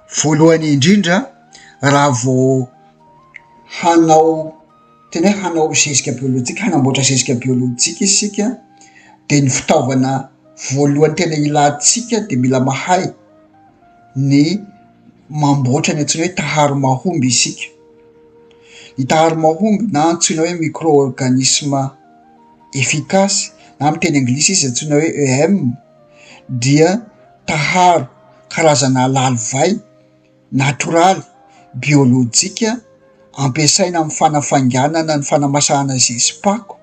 voalohany indrindra raha vao hanao tena hoe hanao zezika biôlôjika, hanamboatra zezika biôlôjika isika de ny fitaovana voalohany tena ilantsika de mila mahay ny mamboatra ny antsoina hoe taharo mahomby isika. Ny taharo mahomby na antsoina hoe micro-organisme efficace na amy teny anglisy izy antsoina hoe EM dia taharo karazana lalovay natoraly biôlôjika ampiasaina amy fanafanganana ny fanamasahana zezi-pako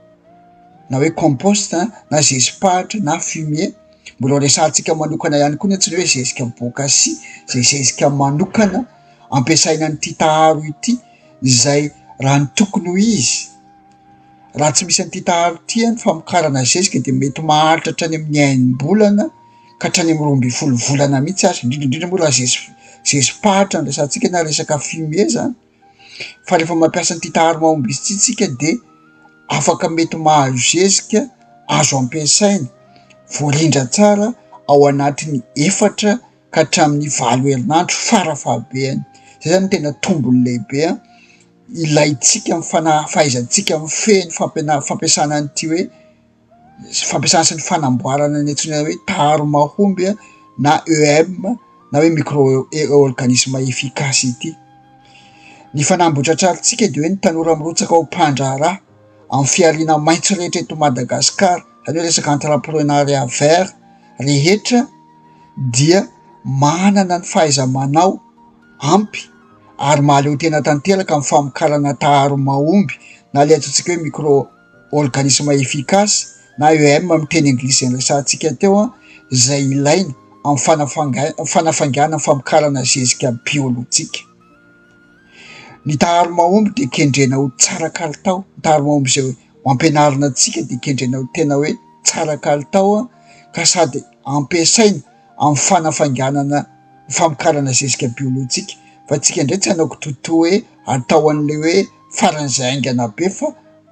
na hoe compost na zezi-pahatra na fumier. Mbola resantsika manokana ihany koa ny antsoina hoe zezika bôkasy zay zezika manokana ampiasaina an'ity taharo ity zay raha ny tokony ho izy. Raha tsy misy an'ity taharo ity ny famokarana zezika de mety maharitra hatrany amin'ny enim-bolana ka hatrany amin'ny 12 volana mihitsy azy, indrindrindrindra moa raha zezi-pahatra ny resantsika na resaka fumier zany. Fa rehefa mampiasa an'ity taharo mahomby izy ity tsika de afaka mety mahazo zezika azo ampiasaina voarindra tsara ao anatiny 4 ka hatramin'ny 5 herinandro farafahabeany. Zay zany tena tombony lehibe ilaitsika amy fahaizantsika mifehy ny fampiasana an'ity hoe fampiasana sy ny fanamboarana ny antsoina hoe taharo mahomby na EM na hoe micro-organisme efficace ity. Ny fanamboatra tsaratsika de hoe ny tanora mirotsaka ho mpandraharaha amy fialiana maitso rehetra eto Madagasikara, zany hoe resaka entreprenariat vert rehetra dia manana ny fahaiza-manao ampy ary mahaleo tena tanteraka amy famokarana taharo mahomby na le antsointsika hoe micro-organisme efficace na EM amy teny anglisy ny resantsika teo zay ilaina amy fanafangana famokarana zezika biôlôjika. Ny taharo mahomby de kendrena ho tsara kalitao. Ny taharo mahomby zay ampianarina antsika de kendrena ho tena hoe tsara kalitao ka sady ampiasaina amy fanafanganana famokarana zezika biôlôjika. Fa tsika ndray tsy hanaoko totoa hoe atao an'le hoe faran'izay aingana be fa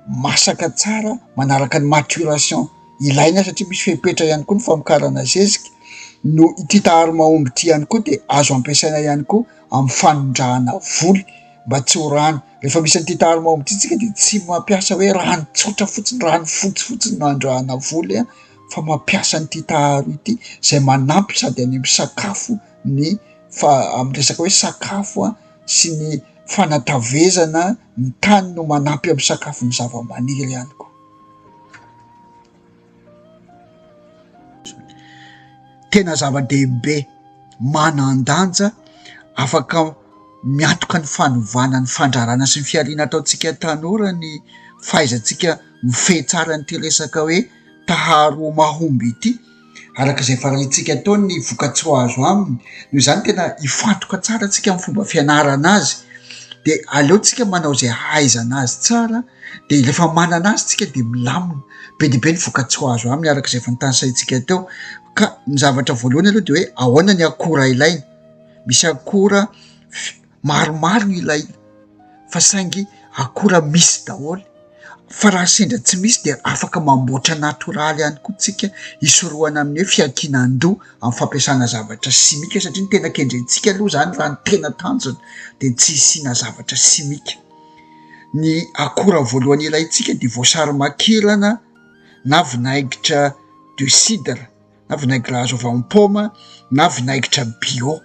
masaka tsara manaraka ny maturation ilaina satria misy fepetra ihany koa ny famokarana zezika. No ity taharo mahomby ity ihany koa de azo ampiasaina ihany koa amy fanondrahana voly mba tsy ho rano. Rehefa misy an'ity taharo mahomby ity tsika de tsy mampiasa hoe rano tsotra fotsiny, rano fotsifotsiny no andrahana voly fa mampiasa an'ity taharo ity zay manampy sady any amy sakafo ny amy resaka hoe sakafo sy ny fanatavezana ny tany no manampy amy sakafo ny zava-maniry ihany koa. Tena zava-dehibe manan-danja afaka miantoka ny fanovana ny fandrarana sy ny fialiana ataontsika tanora ny fahaizantsika mifehy tsara n'ity resaka hoe taharo mahomby ity. Arak'izay faranitsika tao ny vokatsoa azo aminy noho zany tena ifantoka tsara tsika amy fomba fianarana azy de aleotsika manao zay ahaizana azy tsara de rehefa manana azy tsika de milamina be de be ny vokatsoa azo aminy arak'izay fa nitanisaitsika teo. Ka ny zavatra voalohany aloha de hoe ahoana ny akora ilaina. Misy akora maromaro ny ilaina fa saingy akora misy daholo, fa raha sendra tsy misy de afaka mamboatra natoraly ihany koa tsika isorohana amin'ny hoe fiankinan-doha amy fampiasana zavatra simika satria ny tena kendrentsika aloha zany raha ny tena tanjona de tsy isina zavatra simika. Ny akora voalohany ilaitsika de voasary makirana na vinaigitra de cidre na vinaigre azo avy amy paoma na vinaigitra bio.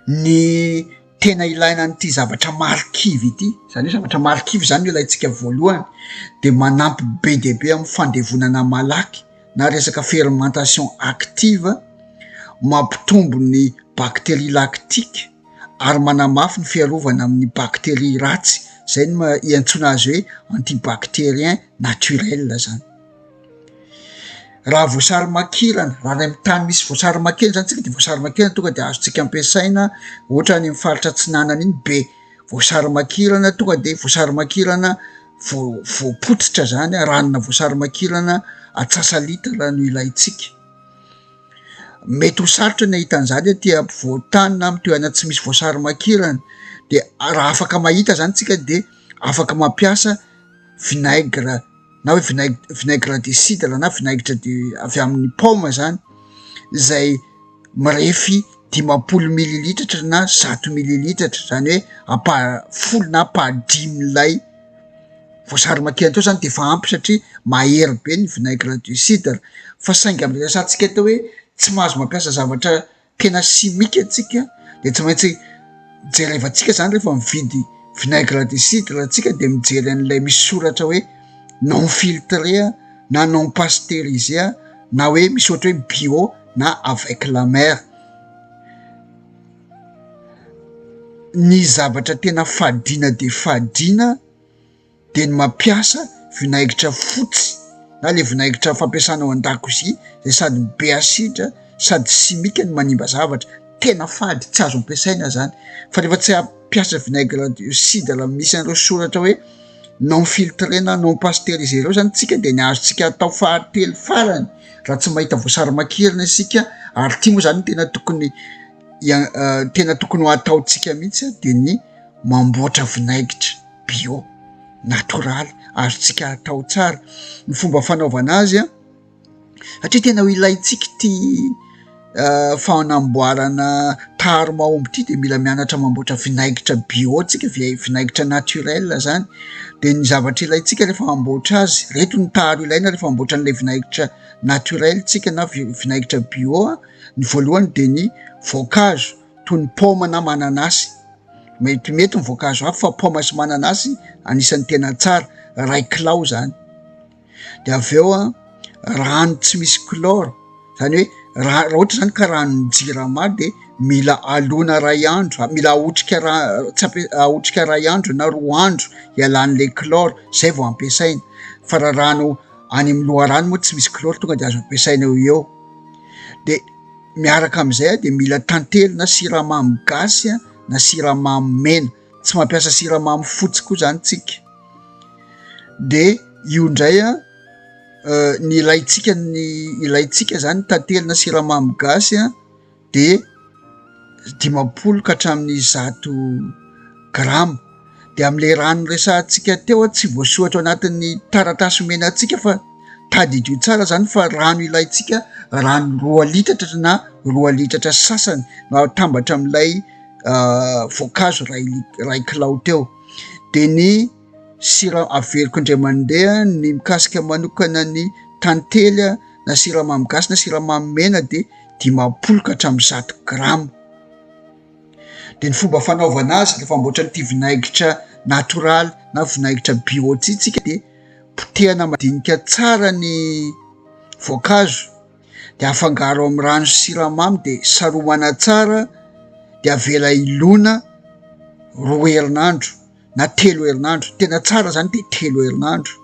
Ny tena ilaina an'ity zavatra marikivy ity, zany hoe zavatra marikivy zany no ilaitsika voalohany de manampy be de be amy fandevonana malaky na resaka fermentation active, mampitombo ny bakteria lactique ary manamafy ny fiarovana amin'ny bakteria ratsy. Zay no iantsona azy hoe antibactérien naturel zany. Raha voasary makirana, raha amy tany misy voasary makirana zany tsika de voasary makirana tonga de azontsika ampiasaina ohatra any amy faritra Atsinanana iny be voasary makirana, tonga de voasary makirana voapotsitra zany ranona voasary makirana atsasa-litra no ilaitsika. Mety ho sarotra ny ahita an'izany aty ampovoan-tany na amy toerana tsy misy voasary makirana de raha afaka mahita zany tsika de afaka mampiasa vinaigre na hoe vinaigre de cidre na vinaigitra de avy amin'ny paoma zany zay mirefy 500 mililitatra na 100 mililitatra, zany hoe apa-10 na apa-5 lay voasary makirana teo zany de efa ampy satria mahery be ny vinaigre de cidre. Fa saingy am'le rasantsika teo hoe tsy mahazo mampiasa zavatra tena simika antsika de tsy maintsy jerevantsika zany rehefa mividy vinaigre de cidre atsika de mijery an'lay misy soratra hoe non filtré na non pasteurisé na hoe misy ohatra hoe bio na avec la mer. Ny zavatra tena fadina de fadina de ny mampiasa vinaigitra fotsy na le vinaigitra fampiasanao an-dakozia zay sady be asidra sady simika ny manimba zavatra, tena fady tsy azo ampiasaina zany. Fa rehefa tsy ampiasa vinaigre de cidre misy an'ireo soratra hoe non filtré na non pasteurisé reo zany tsika de ny azontsika atao fahatelo farany raha tsy mahita voasary makirana isika, ary tia moa zany tena tokony ho ataotsika mihitsy de ny mamboatra vinaigitra bio natoraly azontsika atao tsara. Ny fomba fanaovana azy satria tena ho ilaintsika ty fanamboarana taharo mahomby ty de mila mianatra mamboatra vinaigitra bio tsika, vinaigitra naturel zany. De ny zavatra ilaintsika rehefa mamboatra azy, reto ny taharo ilaina rehefa mamboatra an'le vinaigitra naturel tsika na vinaigitra bio ny voalohany de ny voankazo toy ny paoma na mananasy, mety ny voankazo hafa fa paoma sy mananasy anisan'ny tena tsara, 2 kilao zany. De aveo rano tsy misy chlore, zany hoe raha ohatra zany ka ranon'ny jirama de mila alona 2 andro, mila aotrika 2 andro na 2 andro ialan'le chlore zay vao ampiasaina. Fa raha rano any amin'ny loharano moa tsy misy chlore tonga de azo ampiasaina eo. De miaraka am'izay de mila tantely na siramamy gasy na siramamy mena, tsy mampiasa siramamy fotsy koa zany tsika. De io ndray ny ilaintsika zany tantely na siramamy gasy de 50 ka hatramin'ny 100 grama. De am'le rano resantsika teo tsy voasoratra ao anatin'ny taratasy mena atsika fa tadidio tsara zany fa rano ilaintsika rano 2 litatra na 2 litatra sasany no atambatra am'lay voankazo 2 kilao teo. De ny sira averiko indray mandeha ny mikasika manokana ny tantely na siramamy gasy na siramamy mena de 50 ka hatramin'ny 100 grama. De ny fomba fanaovana azy rehefa mamboatra nyity vinaigitra natoraly na vinaigitra bio ty tsika de potehana madinika tsara ny voankazo de afangaro amin'ny rano sy siramamy de saromana tsara de avela ilona 2 herinandro na 3 herinandro, tena tsara zany de 3 herinandro.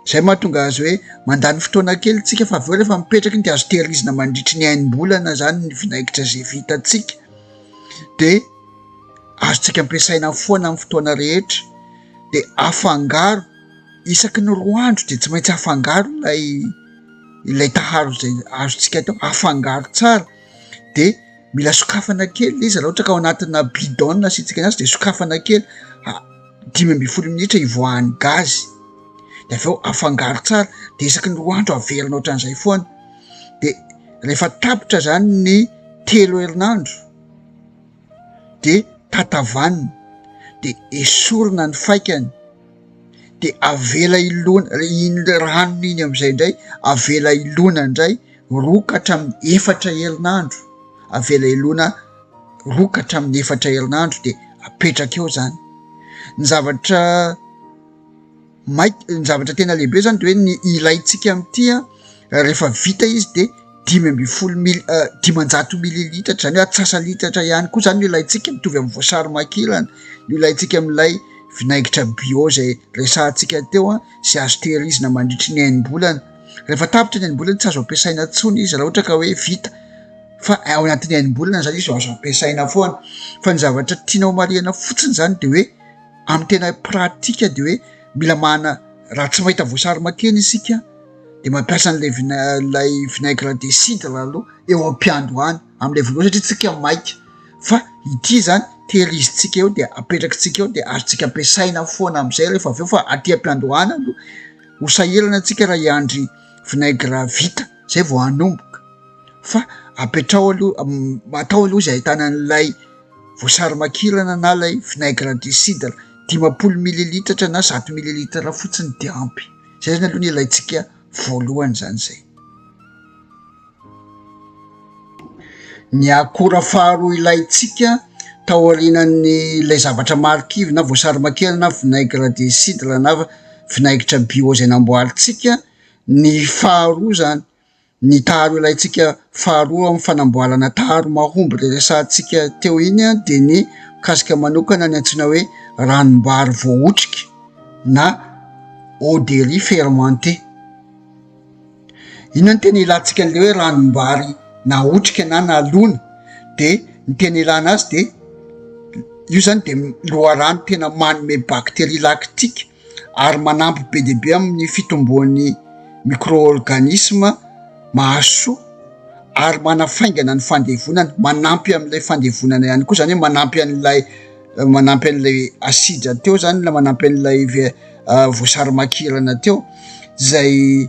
Zay mahatonga azy hoe mandany fotoana kely tsika fa aveo rehefa mipetraka iny de azo tehirizina mandritry ny 1 zany ny vinaigitra zay vitatsika de azontsika ampiasaina foana amin'ny fotoana rehetra. De afangaro isaky ny 2 andro de tsy maintsy afangaro ilay taharo zay azontsika tao, afangaro tsara de mila sokafana kely izy raha ohatra ka ao anatina bidon asitsika anazy de sokafana kely 15 minitra ivoahan'ny gazy de aveo afangaro tsara de isaky ny 2 andro averina ohatran'izay foana. De rehefa tapitra zany ny 3 herinandro de tatavanina de esorina ny faikany de avela ilona iny ranony iny am'izay indray avela ilona indray 2 ka hatramin'ny 4 herinandro, avela ilona 2 ka hatramin'ny 4 herinandro de apetraka eo zany. Ny zavatra tena lehibe zany de hoe ny ilaintsika am'ty rehefa vita izy de 500 mililitatra zany hoe atsasa-litatra ihany koa zany no ilaintsika, mitovy amin'ny voasary makirana no ilaintsika amin'ilay vinaigitra bio zay resantsika teo sy azo tehirizina mandritry ny 8 rehefa tapitra ny 8 tsy azo ampiasaina tsony izy raha ohatra ka hoe vita, fa ao anatin'ny 8 zany izy azo ampiasaina foana. Fa ny zavatra tianao marihana fotsiny zany de hoe amin'ny tena pratika de hoe mila raha tsy mahita voasary makirana isika de mampiasa an'lay vinaigre de cidre aloha eo am-piandohany am'lay voalohany satria tsika maika, fa ity zany tehirizitsika eo de apetrakintsika eo de azontsika ampiasaina foana am'izay rehefa aveo fa aty am-piandohana aloha hosahirana antsika raha hiandry vinaigre vita zay vao hanomboka. Fa apetrao aloha atao aloha zay ahitana an'lay voasary makirana na lay vinaigre de cidre 50 mililitatra na 100 mililitatra fotsiny de ampy. Zay zany aloha ny ilaitsika voalohany zany zay. Ny akora faharoa ilaitsika taorian'ny lay zavatra marikivy na voasary makirana na vinaigre de cidre na vinaigitra bio zay namboaritsika, ny faharoa zany, ny taharo ilaitsika faharoa amin'ny fanamboarana taharo mahomby le resantsika teo iny a de ny kasika manokana ny antsoina hoe ranom-bary voaotrika na eau de riz fermenté. Ino ny tena ilantsika an'le hoe ranom-bary naotrika na nalona, de ny tena ilana azy de io zany de loharano tena manome bakteria lactique ary manampy be de be amin'ny fitomboan'ny micro-organisme mahasoa ary manafaingana ny fandevonana, manampy am'lay fandevonana ihany koa, zany hoe manampy an'lay asida teo zany, la manampy an'lay voasary makirana teo zay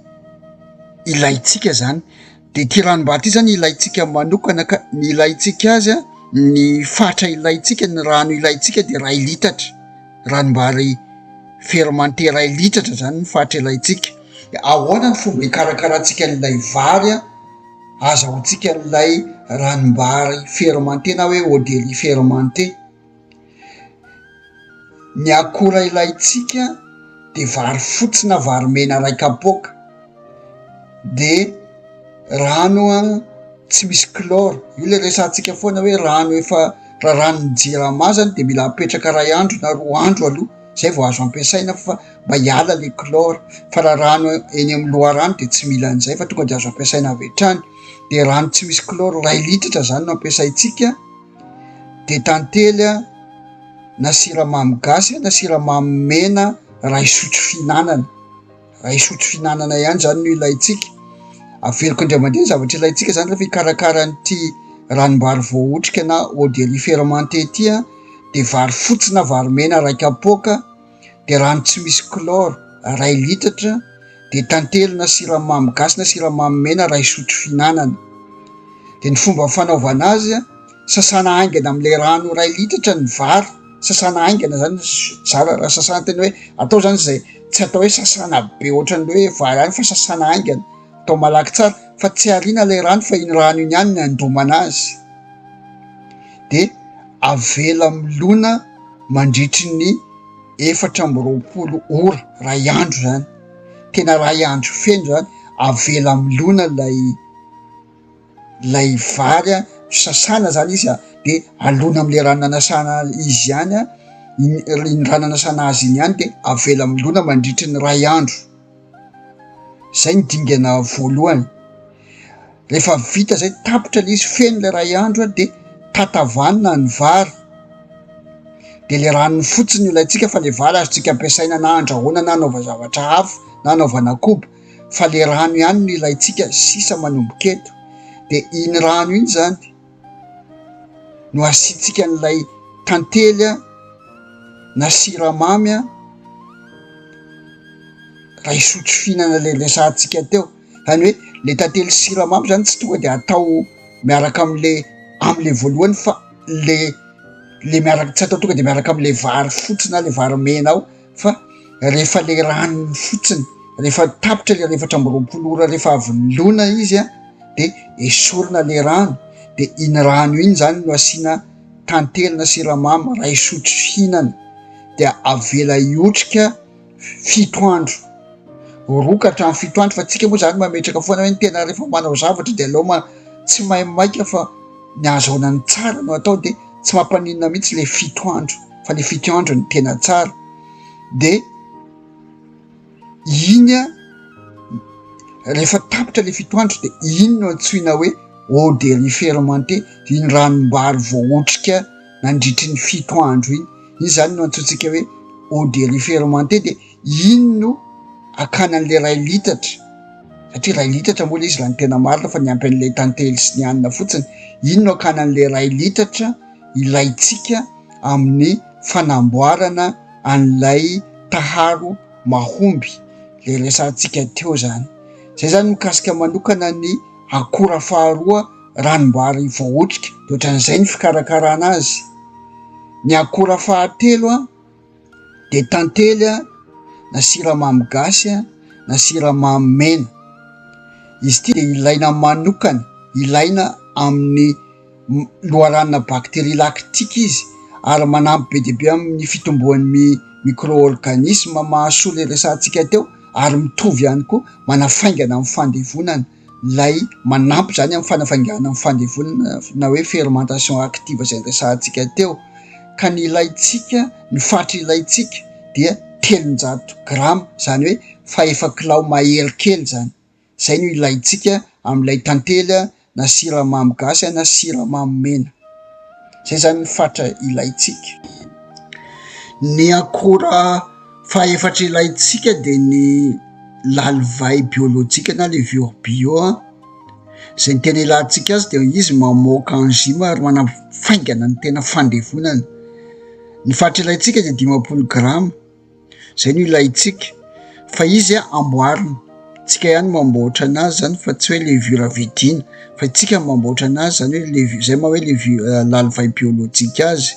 ilaitsika zany. De ty ranom-bary ty zany ilaitsika manokana ka ny ilaitsika azy a, ny fatra ilaitsika, ny rano ilaitsika de 2 litatra, ranom-bary fermenté 2 litatra zany ny fatra ilaitsika. Ahoana ny fomba hikarakarantsika an'ilay vary a, azahoantsika an'ilay ranom-bary fermenté na hoe eau de riz fermenté. Ny akora ilaitsika de vary fotsy na vary mena 1 kapoaka, de rano a tsy misy chlore. Io le resantsika foana hoe rano efa raha ranon'ny jirama zany de mila apetraka 2 andro na 2 andro aloha zay vao azo ampiasaina fa mba hiala le chlore, fa raha rano eny amin'ny loharano de tsy mila an'izay fa tonga de azo ampiasaina avy hatrany. De rano tsy misy chlore 2 litatra zany no ampiasaitsika, de tantely a na siramamy gasy na siramamy mena 2 sotro fihinanana, 2 sotro fihinanana ihany zany no ilaitsika. Averiko indray mandeha ny zavatra ilaitsika zany rehefa hikarakara an'ity ranom-bary voaotrika na eau de riz fermenté ty a, de vary fotsy na vary mena 2 kapoaka, de rano tsy misy chlore 2 litatra, de tantely na siramamy gasy na siramamy mena 2 sotro fihinanana. De ny fomba fanaovana azy a, sasana aingana am'le rano 2 litatra ny vary, sasana aingana zany sasana tena hoe atao zany zay, tsy atao hoe sasana be ohatran'le hoe vary any fa sasana aingana, atao malaky tsara fa tsy ariana le rano fa iny rano iny ihany ny andomana azy. De avela milona mandritry ny 420 ora, 2 andro zany, tena 2 andro feno zany, avela milona lay vary a, sasana zany izy a, de alona am'le rano nanasana izy ihany a, iny rano nanasana azy iny ihany, de avela milona mandritry ny 2 andro. Zay ny dingana voalohany. Rehefa vita zay, tapitra le izy feno le 2 andro a, de tatavanina ny vary, de le ranony fotsiny ilaitsika fa le vary azotsika ampiasaina na andrahoana na anaova zavatra hafa na anaovana koba, fa le rano ihany no ilaitsika sisa manomboka eto. De iny rano iny zany no asiantsika an'ilay tantely a na siramamy a 2 sotro fihinana le resantsika teo. Zany hoe le tantely siramamy zany tsy tonga de atao miaraka am'le voalohany fa le miaraka, tsy atao tonga de miaraka am'le vary fotsy na le vary mena ao, fa rehefa le ranony fotsiny, rehefa tapitra le 420 ora rehefa avy milona izy a, de esorina le rano, de iny rano iny zany no asiana tantely na siramamy 2 sotro fihinana, de avela iotrika 7 andro, rokatra amin'ny 7 andro. Fa tsika moa zany mametraka foana hoe ny tena rehefa manao zavatra de aleo tsy mahay maika fa ny azahoana ny tsara no atao, de tsy mampaninona mihitsy le 7 andro fa le 7 andro ny tena tsara. De iny a rehefa tapitra le 7 andro de iny no antsoina hoe eau de riz fermenté, iny ranom-bary voaotrika nandritry ny 7 andro iny, iny zany no antsointsika hoe eau de riz fermenté. De iny no akanan'le 2 litatra, satria 2 litatra moa le izy raha ny tena marina fa niampy an'le tantely sy ny anina fotsiny, iny no akanan'le 2 litatra ilaitsika amin'ny fanamboarana an'ilay taharo mahomby le resantsika teo zany. Zay zany mikasika manokana ny akora faharoa ranomboary voahotrika de ohatran'izay ny fikarakarana azy. Ny akora fahatelo a de tantely a na siramamy gasy a na siramamy mena. Izy ity de ilaina manokana, ilaina amin'ny loharanona bakteria laktika izy ary manampy be dia be amin'ny fitomboan'ny micro-organisme mahasolo iresantsika teo ary mitovy ihany koa manafaingana amin'ny fandevonana, lay manampy zany amin'ny fanafaingana amin'ny fandevonana na hoe fermentation active zay resantsika teo. Ka ny ilaitsika, ny fatra ilaitsika dia 300 grama, zany hoe fahefa kilao mahery zany. Zay no ilaitsika amin'ilay tantely na siramamy gasy na siramamy mena. Zay zany ny fatra ilaitsika. Ny akora faefatra ilaitsika de ny lalivay biolojika na levure bio zay ny tena ilantsika azy de izy mamoaka enzyme ary manafaingana ny tena fandevonana. Ny fatra ilaitsika de 50 grama, zay no ilaitsika fa izy amboarina, tsika ihany mamboatra anazy zany fa tsy hoe levure vidina fa tsika mamboatra anazy zany hoe levure, zay ma hoe levure lalivay biolojika azy.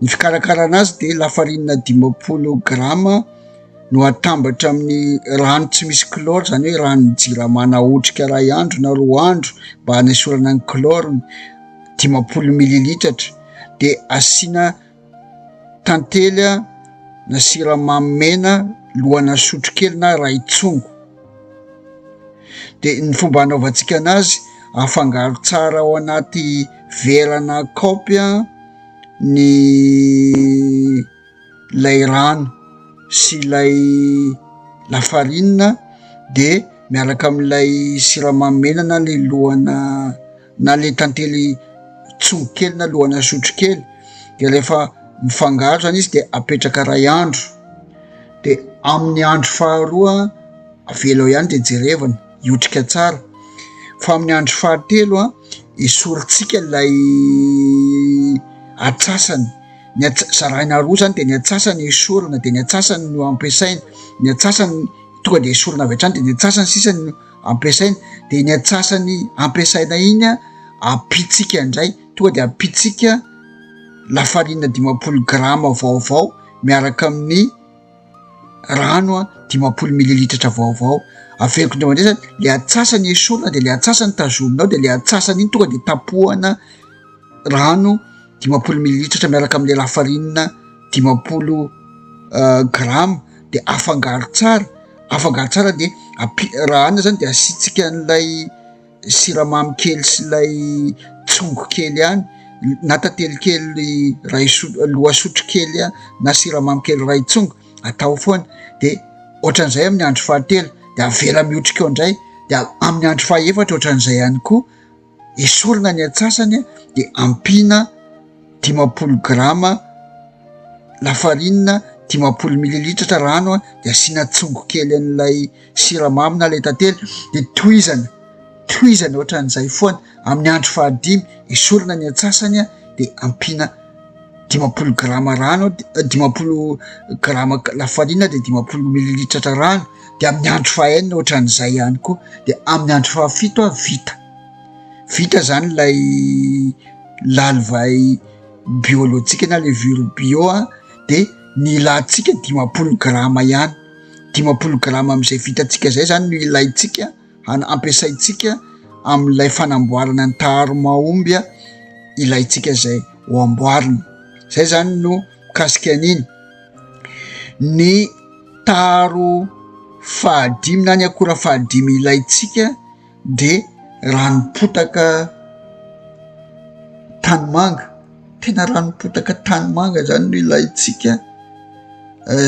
Ny fikarakarana azy de lafarinina 50 grama no atambatra amin'ny rano tsy misy chlore, zany hoe rano jiramana otrika 2 andro na 3 andro mba hanesorana ny chlore, 50 mililitatra de asiana tantely na siramamy mena lohana sotro kely na ray tsongo. De ny fomba anaovantsika anazy, afangaro tsara ao anaty vera na kaopy ny lay rano sy lay lafarinina de miaraka amin'ilay siramamy mena na le lohana na le tantely tsongo kely na lohana sotro kely de rehefa mifangaro zany izy de apetraka 2 andro de amin'ny andro faharoa avela eo ihany de jerevana iotrika tsara. Fa amin'ny andro fahatelo esorintsika lay atsasany, zaraina roa zany de ny atsasany esorina de ny atsasany no ampiasaina, ny atsasany tonga de esorina avy hatrany de ny atsasany sisany no ampiasaina de ny atsasany ampiasaina iny apitsika indray, tonga de apitsika lafarinina 50 grama vaovao miaraka amin'ny rano 50 mililitatra vaovao. Averiko indray mandray zany le atsasany esorina de le atsasany tazominao de le atsasany iny tonga de tapohana rano 50 mililitatra miaraka amin'le lafarinina 50 grama de afangaro tsara de raha anona zany de asitsika an'ilay siramamy kely sy lay tsongo kely ihany na tantely kely loha sotro kely na siramamy kely ray tsongo atao foana de ohatran'izay amin'ny andro fahatelo de avela mihotrika eo indray de amin'ny andro fahaefatra ohatran'izay ihany koa esorina ny atsasany de ampina 50 grama lafarinina 50 mililitatra rano de asiana tsongo kely an'ilay siramamy na lay tantely de tohizana ohatran'izay foana. Amin'ny andro fahadimy esorina ny atsasany de ampina 50 grama rano 50 grama lafarinina de 50 mililitatra rano de amin'ny andro fahaenina ohatran'izay ihany koa de amin'ny andro fahafito vita zany lay lalivay biolojika na levure bio de ny ilantsika 50 grama ihany, 50 grama am'izay vitatsika zay zany no ilaitsika ampiasaitsika amin'ilay fanamboarana ny taharo mahomby ilaitsika zay ho amboarina. Zay zany no mikasika an'iny. Ny taharo fahadimy na ny akora fahadimy ilaitsika de ranopotaka tanimanga, tena ranopotaka tanimanga zany no ilaitsika,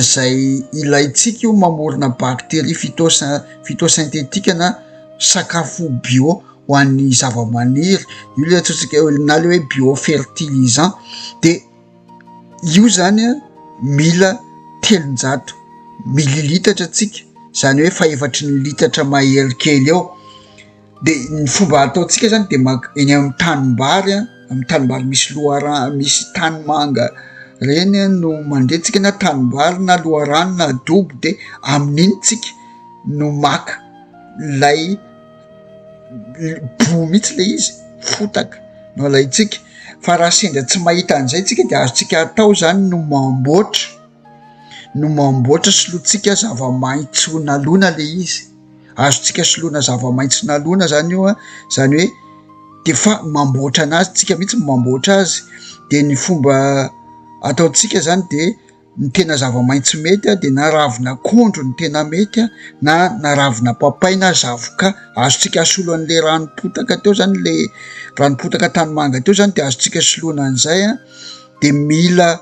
zay ilaitsika io mamorona bakteria phytosynthétique na sakafo bio ho an'ny zava-maniry, io le atsotsika na le hoe biofertilisant de io zany mila 300 mililitatra atsika, zany hoe fahefatry ny litatra mahery kely eo. De ny fomba ataotsika zany de eny amin'ny tanimbary misy misy tanimanga reny no mandretsika na tanimbary na loharano na adobo de amin'iny tsika no maka lay bo mihitsy le izy fotaka no alaitsika. Fa raha sendra tsy mahita an'izay tsika de azontsika atao zany no mamboatra solotsika zava-maitso nalona le izy. Azontsika soloina zava-maitso nalona zany io a, zany hoe de fa mamboatra anazy tsika mihitsy mamboatra azy. De ny fomba ataontsika zany de ny tena zava-maitso mety a de na ravin'akondro ny tena mety a, na ravina papay na zavoka. Azontsika asolo an'le ranopotaka teo zany, le ranopotaka tanimanga teo zany de azontsika soloina an'izay a. De mila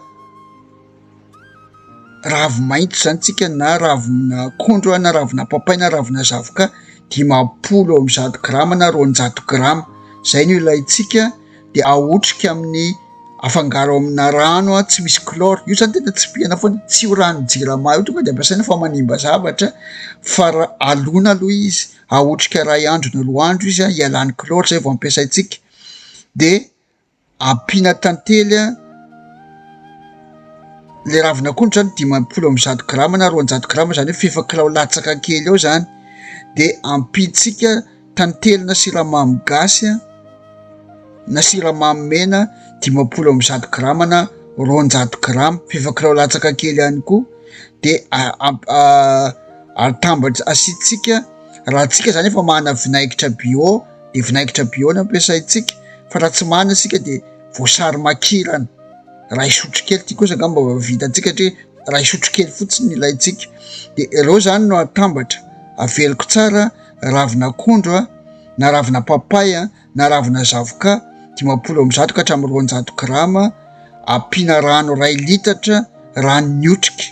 ravi-maitso zany tsika, na ravin'akondro na ravina papay na ravina zavoka 500 g na 200 g. Zay no ilaitsika. De ahotrika amin'ny afangaro amina rano a tsy misy chlore. Io zany tena tsy pihana foana, tsy ho rano jirama io tonga de ampiasaina fa manimba zavatra, fa alona aloha izy, ahotrika 2 andro na 3 andro izy a ialany chlore, zay vao ampiasaitsika. De ampiana tantely a le ravin'akondro zany 500 g na 200 g, zany hoe fefa kilao latsaka kely eo zany. De ampitsika tantely na siramamy gasy a na siramamy mena 500 g na 200 g, fefa kilao latsaka kely ihany koa. De atambatra asitsika, raha tsika zany efa mahana vinaigitra bio de vinaigitra bio no ampiasaitsika, fa raha tsy mahana sika de voasary makirana 2 sotro kely. Ty kosa angamba mba vitantsika satria 2 sotro kely fotsiny no ilaitsika. De ireo zany no atambatra, aveloko tsara ravin'akondro a na ravina papay a na ravina zavoka 500 ka hatramin'ny 200 g. Ampiana rano 2 litatra, rano miotrika,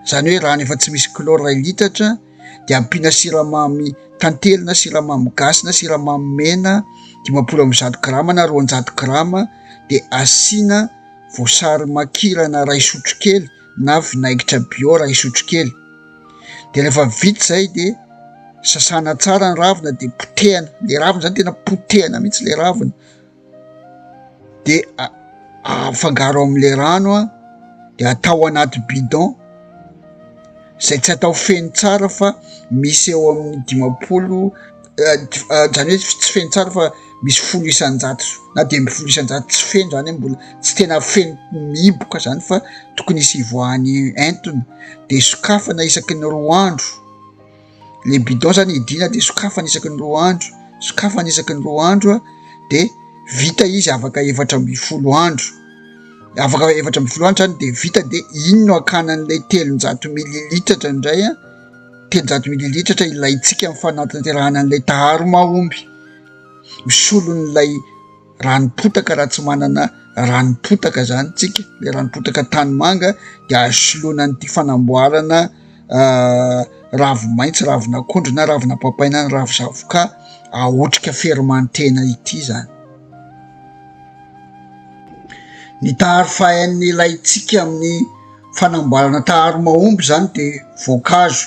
zany hoe rano efa tsy misy chlore 2 litatra. De ampiana siramamy tantely na siramamy gasy na siramamy mena 500 g na 200 g. De asiana voasary makirana 2 sotro kely na vinaigitra bio 2 sotro kely. De rehefa vita zay de sasana tsara ny ravina de potehana. Le ravina zany tena potehana mihitsy le ravina. De afangaro am'le rano a, de atao anaty bidon zay tsy atao feno tsara fa misy eo amin'ny 50, zany hoe tsy feno tsara fa misy 10 isan-jato na 10 isan-jato tsy feno zany hoe mbola tsy tena feno mihiboka zany fa tokony hisy ivoahany entona. De sokafana isaky ny 2 andro. Le bidon zany idina de sokafana isaky ny 2 andro, sokafana isaky ny 2 andro a. De vita izy afaka 410 andro. Afaka 410 andro zany de vita. De iny no akanan'le 300 mililitatra indray a, 300 mililitatra ilaitsika amin'ny fanatanterahana an'le taharo mahomby. Misolon'lay ranopotaka raha tsy manana ranopotaka zany tsika, le ranopotaka tanimanga, de asoloina an'ity fanamboarana ravi-maitso, ravin'akondro na ravina papay na ravin-zavoka ahotrika fermentena ity zany. Ny taharo fahain'ny ilaitsika amin'ny fanamboarana taharo mahomby zany de voankazo,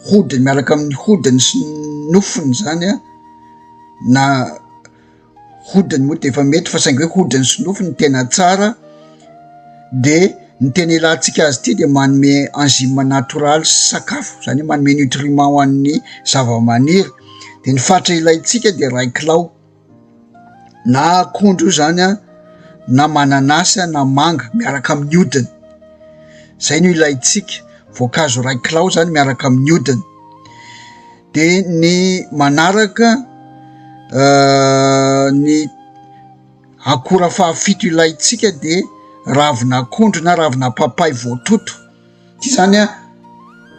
hodiny miaraka amin'ny hodiny sy nofony zany a, na hodiny moa de efa mety fa saingy hoe hodiny sy nofony tena tsara. De ny tena ilantsika azy ity de manome enzyme natoraly sy sakafo, zany hoe manome nutriment ho an'ny zava-maniry. De ny fatra ilaitsika de 2 kilao na akondro zany a, na mananasy na manga miaraka amin'ny hodiny. Zay no ilaitsika, voankazo 2 kilao zany miaraka amin'ny hodiny. De ny manaraka ny akora fahafito ilaitsika de ravin'akondro na ravina papay voatoto. Ty zany a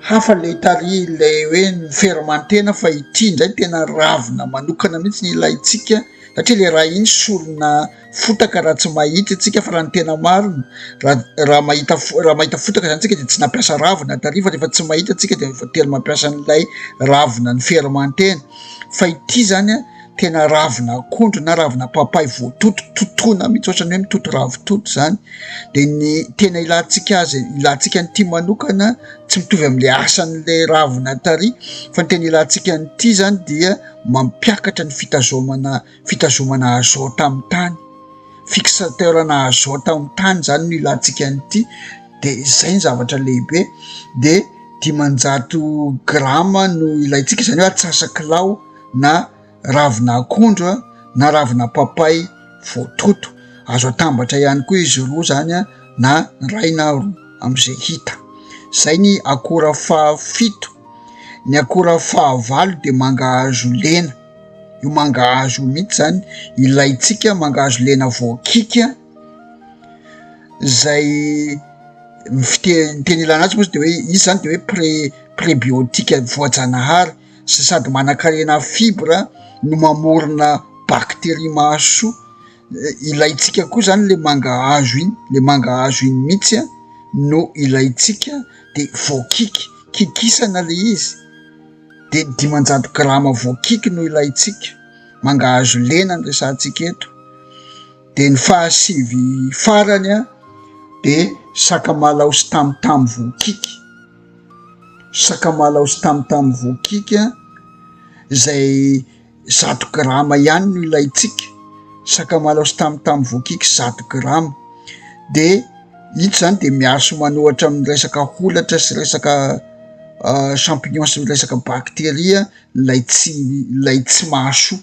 hafa le taria le hoe ny fermentena, fa ity indray tena ravina manokana mihitsy ny ilaitsika, satria le raha iny solona fotaka raha tsy mahita tsika. Fa raha ny tena marina, raha mahita fotaka zany tsika de tsy nampiasa ravina taria, fa rehefa tsy mahita tsika de efa telo mampiasa an'ilay ravina ny fermentena. Fa ity zany a tena ravina akondro na ravina papay voatoto, totona mihitsy, ohatrany hoe mitoto ravitoto zany. De ny tena ilantsika an'ity manokana tsy mitovy am'le asan'le ravina taria, fa ny tena ilantsika an'ity zany dia mampiakatra ny fitazomana azota amin'ny tany, fixateurana azota amin'ny tany zany no ilantsika an'ity. De zay ny zavatra lehibe. De 500 g no ilaitsika, zany hoe atsasakilao na ravina akondro na ravina papay voatoto, azo atambatra ihany koa izy roa zany a na ray na roa am'izay hita. Zay ny akora fahafito. Ny akora fahavalo de mangahazo lena. Io mangahazo mihitsy zany ilaitsika, mangahazo lena voakika, zay teny ilana azy moa de hoe izy zany de hoe prébiotika voajanahary, sady manan-karena fibra no mamorona bakteria mahasoa. Ilaitsika koa zany le mangahazo iny mihitsy a no ilaitsika, de voakiky kikisana le izy de 500 grama voakiky no ilaitsika. Mangahazo lena ny resantsika eto. De ny fahasivy farany a de sakamalaho sy tamotamo voakiky. Sakamalaho sy tamotamo voakiky a zay 100 grama ihany no ilaitsika. Sakamalaho sy tamotamo voakiky 100 grama. De ito zany de miaso manohatra amin'ny resaka holatra sy resaka champignon sy resaka bakteria lay tsy mahasoa.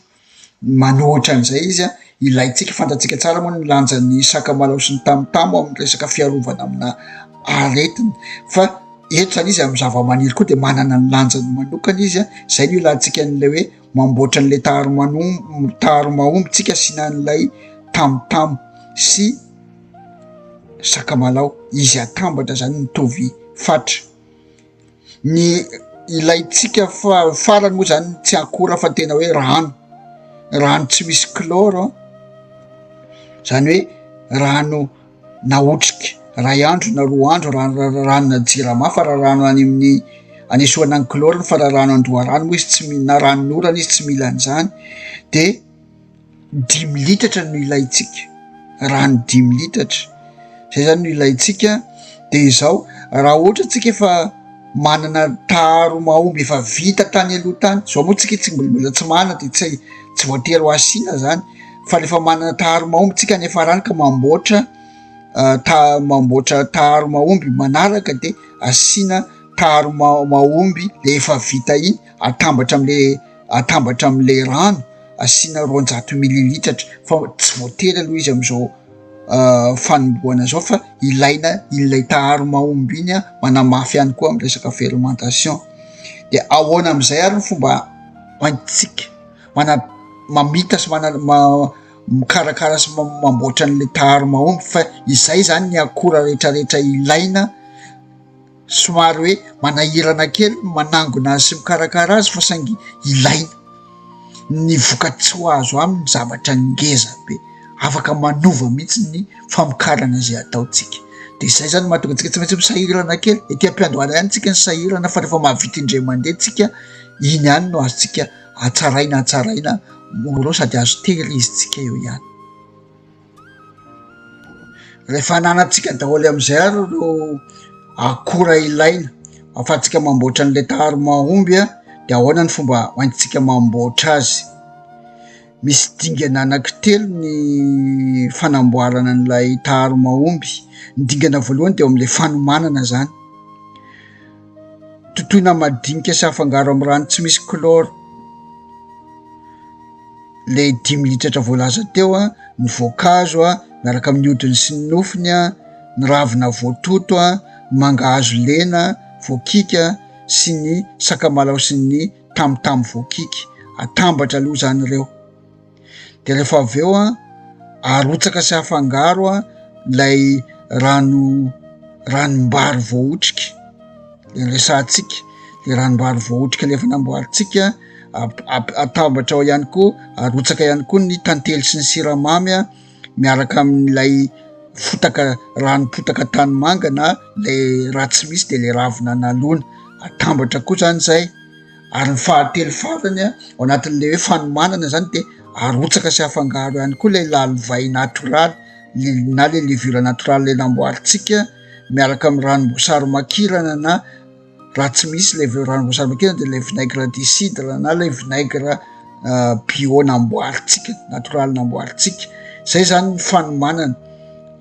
Manohatra an'izay izy a ilaitsika, fantatsika tsara moa ny lanjan'ny sakamalaho sy ny tamotamo amin'ny resaka fiarovana amina aretina, fa eto zany izy amin'ny zava-maniry koa de manana ny lanjany manokana izy a. Zay no ilantsika an'le hoe mamboatra an'le taharo-mahomby tsika asiana an'lay tamotamo sy sakamalaho, izy atambatra zany mitovy fatra. Ny ilaitsika farany moa zany tsy akora fa tena hoe rano tsy misy chlore, zany hoe rano naotrika ray andro na roa andro, ranona jirama, fa raha rano any amin'ny anesoana ny chlore, fa raha rano andoharano moa izy na ranon'orana izy tsy mila an'izany. De 5 litatra no ilaitsika, rano 5 litatra, zay zany no ilaitsika. De izao raha ohatra tsika efa manana taharo mahomby efa vita tany aloha tany, zao moa tsika mbola tsy manana de tsy voatery ho asiana zany, fa rehefa manana taharo mahomby tsika nefa rano ka mamboatra taharo mahomby manaraka, de asiana taharo mahomby le efa vita iny, atambatra am'le rano, asiana 200 mililitatra, fa tsy voatery aloha izy am'izao fanomboana zao, fa ilaina ilay taharo mahomby iny a manamafy ihany koa amin'ny resaka fermentation. De ahoana am'izay ary ny fomba hoantsika mamita sy mikarakara sy mamboatra an'le taharo mahomby, fa izay zany ny akora rehetrarehetra ilaina. Somary hoe manahirana kely manangona azy sy mikarakara azy, fa saingy ilaina. Ny vokatsy ho azo aminy zavatra ngeza be, afaka manova mihitsy ny famokarana zay ataotsika. De izay zany mahatonga antsika tsy maintsy misahirana kely. Ety am-piandohana ihany tsika ny sahirana, fa rehefa mahavita indray mandeha tsika, iny ihany no azotsika atsaraina moro sady azo tehirizitsika eo ihany. Rehefa ananatsika daholo am'izay ary no akora ilaina ahafahantsika mamboatra an'le taharo mahomby a, de ahoana ny fomba hoantsika mamboatra azy. Misy dingana anankitelo ny fanamboarana an'ilay taharo mahomby. Ny dingana voalohany de eo am'le fanomanana zany. Totoina madinika sy afangaro amin'ny rano tsy misy chlore. Le 5 litatra voalaza teo a, ny voankazo a miaraka amin'ny hodiny sy ny nofiny a, ny ravina voatoto a, mangahazo lena, voakika sy ny sakamalaho sy ny tamotamo voakiky. Atambatra aloha zany ireo. De rehefa avy eo a arotsaka sy afangaro a lay ranom-bary voahotrika, le resantsika, le ranom-bary voahotrika le efa namboaritsika, atambatra ao ihany koa, arotsaka ihany koa ny tantely sy ny siramamy a miaraka amin'ilay rano-potaka tanimanga na le raha tsy misy de le ravina nalona, atambatra koa zany zay. Ary ny fahatelo farany a ao anatin'le hoe fanomanana zany de arotsaka sy afangaro ihany koa le lalivay natoraly na le levure natoraly le namboaritsika, miaraka amin'ny ranom-boasary makirana, na raha tsy misy le ranom-boasary makirana de le vinaigre de cidre na le vinaigre bio namboaritsika, natoraly namboaritsika. Zay zany ny fanomanana.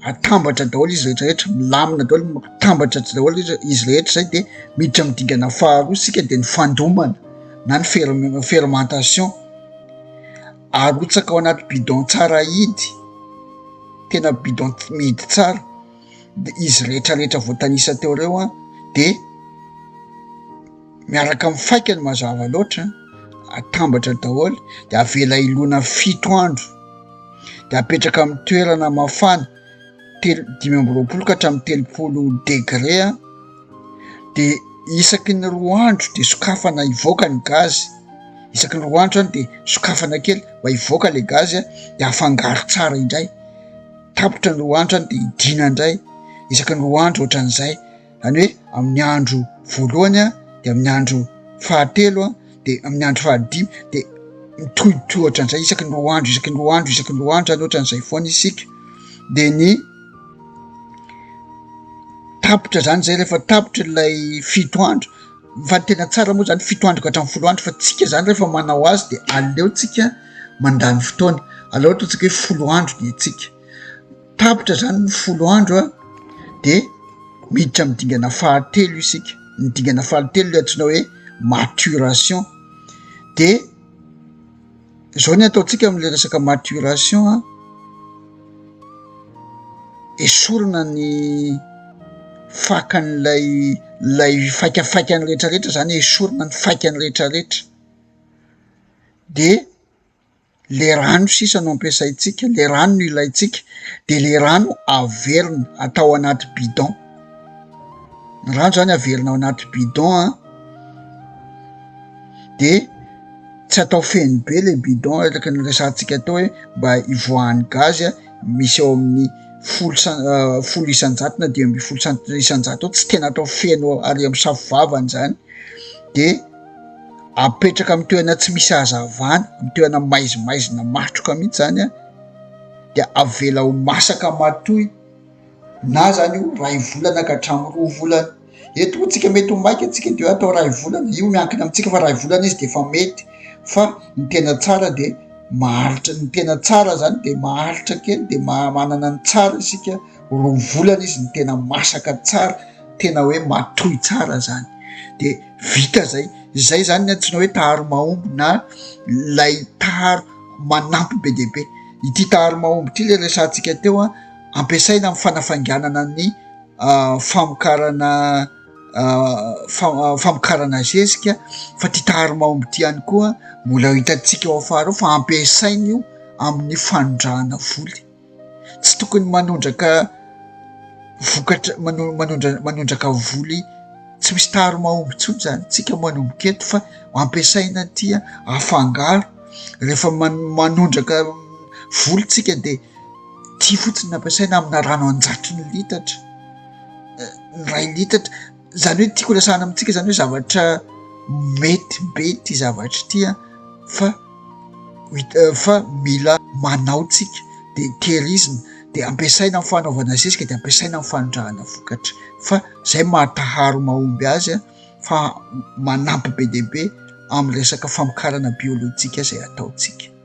Atambatra daholo izy rehetrarehetra, milamina daholo, atambatra daholo izy rehetra zay, de miditra midingana faharoa sika de ny fandomana na ny fermentation. arotsaka ao anaty bidon tsara hidy, tena bidon mihidy tsara, de izy rehetrarehetra voatanisa teo reo de miaraka mifaikany mazava loatra atambatra daholo de avela ilona 7 andro de apetraka amin'ny toerana mafana 5 ka hatramin'ny 30 degré de isaky ny 2 andro de sokafana ivoaka ny gazy, isaky ny 2 andro de sokafana kely mba ivoaka le gazy de afangaro tsara indray, tapitra ny 2 andro de idina indray, isaky ny 2 andro ohatran'izay, zany hoe amin'ny andro voalohany de amin'ny andro fahatelo de amin'ny andro fahadimy de mitohitohy ohatran'izay isaky ny 2 andro isaky ny 2 andro isaky ny 2 andro ohatran'izay foana isika. De ny tapitra zany zay rehefa tapitra ilay 7 andro fa tena tsara moa zany 7 andro ka hatramin'ny 10 andro fa tsika zany rehefa manao azy de aleotsika mandany fotoana, aleo ohatra tsika hoe 10 andro de tsika tapitra zany ny 10 andro de miditra midingana fahatelo isika, midingana fahatelo le antsoina hoe maturation. De zao ny ataotsika am'le resaka maturation esorina ny fakan'lay faikafaikany rehetrarehetra zany esorina ny faikany rehetrarehetra de le rano sisa no ampiasaitsika, le rano no ilaitsika de le rano averina atao anaty bidon, ny rano zany averina ao anaty bidon de tsy atao feno be le bidon araka ny resantsika tao hoe mba ivoahan'ny gazy misy eo amin'ny 10 isan-jato na 10 isan-jato tsy tena atao feno ary amin'ny safo-vavany zany, de apetraka amin'ny toerana tsy misy hazavana, amin'ny toerana maizimaizina matroka mihitsy zany de avela ho masaka matoy na zany io 2 volana ka hatramin'ny 2 volana. Eto tsika mety ho maika atsika de atao 2 volana, io miankina amintsika fa 2 volana izy de efa mety, fa ny tena tsara de maharitra, ny tena tsara zany de maharitra kely de manana ny tsara isika 2 volana izy ny tena masaka tsara, tena hoe matoy tsara zany de vita zay zany ny antsoina hoe taharo mahomby na lay taharo manampy be de be. Ity taharo mahomby ity le resantsika teo ampiasaina amin'ny fanafanganana ny famokarana zezika, fa ty taharo mahomby ty ihany koa mbola hitantsika eo afara fa ampiasaina io amin'ny fanondrahana voly, tsy tokony manondraka vokatra manondraka voly tsy misy taharo mahomby tsony zany, tsika manomboka eto fa ampiasaina ty afangaro rehefa manondraka voly tsika de ty fotsiny nampiasaina amina rano 100 litatra, 1 litatra zany hoe tiako lasahana amintsika zany hoe zavatra mety be ty zavatra ty fa mila manao tsika de tehirizina de ampiasaina amin'ny fanaovana zezika de ampiasaina amin'ny fanondrahana vokatra, fa zay mahataharo mahomby azy fa manampy be de be amin'ny resaka famokarana biôlôjika zay ataotsika.